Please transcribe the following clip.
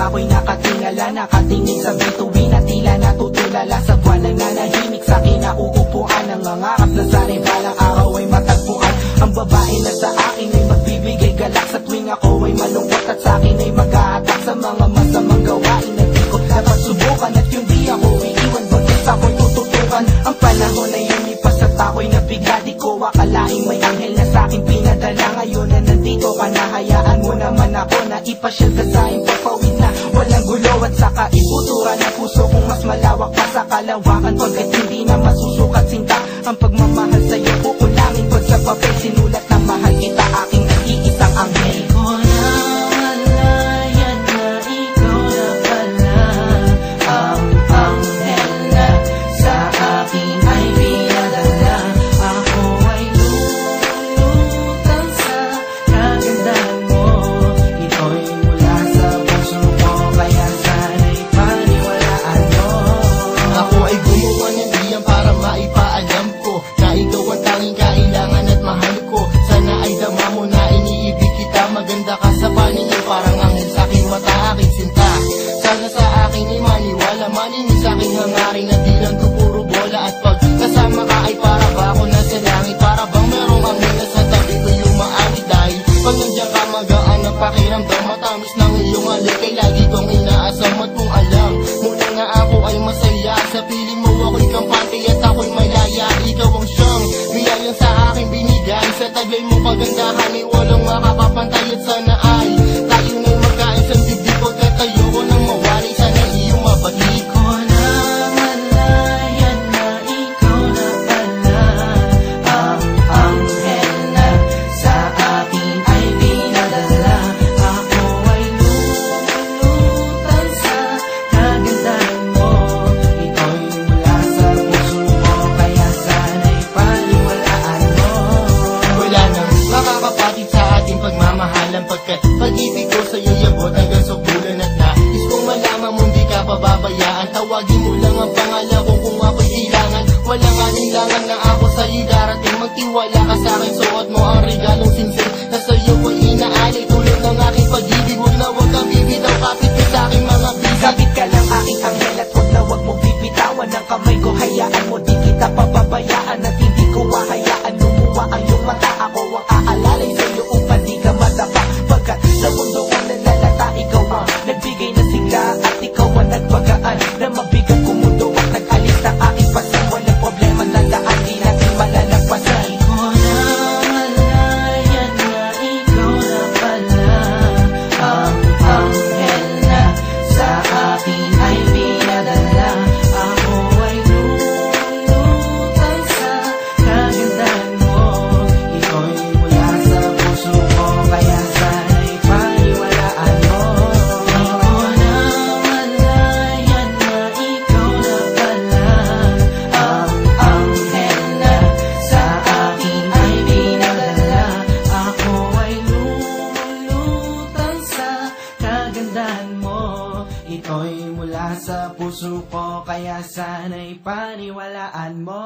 ako'y nakatingala, nakatingin sa bituin na tila natutulala sa buwan na nanahimik sa kinauupuan. Nangangarap na sana'y balang araw ay matagpuan ang babae na sa akin ay magbibigay galak sa tuwing ako ay malungkot at sa akin ay mag-aatak sa mga masamang gawain na di ko dapat subukan. At yung di ako iiwan bagay ako'y tututukan. Ang panahon ay lumipas at ako'y nabigla, di ko akalaing may anghel na sa akin pinadala. Ngayon na nandito ka na, hayaan mo naman ako na ipasyal ka sa impapawid na walang gulo at saka iputuran ang puso kong mas malawak pa sa kalawakan. Pagkat hindi na masusukat sinta ang pagmamahal sa'yo, kukulangin pag sa papel sinulat na mahal kita, aking nag-iisang anghel. Ko na malayan na ikaw na pala ang anghel na sa akin ay pinadala. Ako ay lulutang sa kagandahan mo, ito'y mula sa puso ko, kaya sana'y paniwalaan mo. Ako ay gumawa ng diyan para maipaalam ko na ikaw ang tanging kailangan at mahal ko. Sana ay dama mo na iniibig kita, maganda ka sa paningin, parang anghel sa aking mata, aking sinta. Sana sa akin ay maniwala, maningin sa aking hangarin na di lang to puro bola. At pag kasama ka ay para ba ako nasa langit, para bang merong anghel na sa tabi ko yumaani. Dahil pag nandiyan ka magaan ang pakiramdam, matamis ng iyong halik ay lagi kong inaasam. At kung alam mo na nga ako ay masaya, sa piling mo ako'y kampante at ako'y malaya. Ikaw ang siyang biyayang sa aking binigay, sa taglay mo kagandahan ay walang makakapantay. At sana ay tayo na'y magkain sa dibdib, pagkat ayoko nang mawari, sana iyong mabalik. Ko na malayan na ikaw na pala ang anghel na sa akin ay pinadala. Ako ay lulutang sa kagandahan mo, ito'y mula sa puso ko, kaya sana'y paniwalaan mo. Wala nang makakapatid sa ating pagmamahalan, pagkat pag-ibig ko sa'yo yabot hanggang sa bulan. At nais kong malaman mo di ka pababayaan, tawagin mo lang ang pangalan ko kung ako'y kailangan. Walang alinlangan na ako sa'yo darating, magtiwala ka sa'kin, suot mo ang regalong sinsing na sa'yo ko'y inaalay. Tulad ng aking pag-ibig, huwag na huwag kang bibitaw, kapit ka sa'king mga bisag. Kapit ka lang aking anghel at huwag na huwag mo bibitawan ang kamay ko, hayaan mo di kita pababayaan. At hindi ko hahayaan lumuwa ang iyong mata, ako ang aalalay sa'yo upang di ka madapa. Pagkat sa mundo kong nalalata, ikaw ang nagbigay na sigla at ikaw ang nagpagaan na mabigat kong mundo at nag-alis ng aking pasan. Walang problema na daan, di natin malalagpasan. Ko na malayan na ikaw na pala ang anghel na sa akin ay pinadala. Ako ay lulutang sa kagandahan mo, ito'y mula sa puso ko, kaya sana'y paniwalaan mo. Ko na malayan na ikaw na pala ang anghel na sa akin ay pinadala. Ako ay lulutang sa kagandahan mo, ito'y mula sa puso ko, kaya sana'y paniwalaan mo.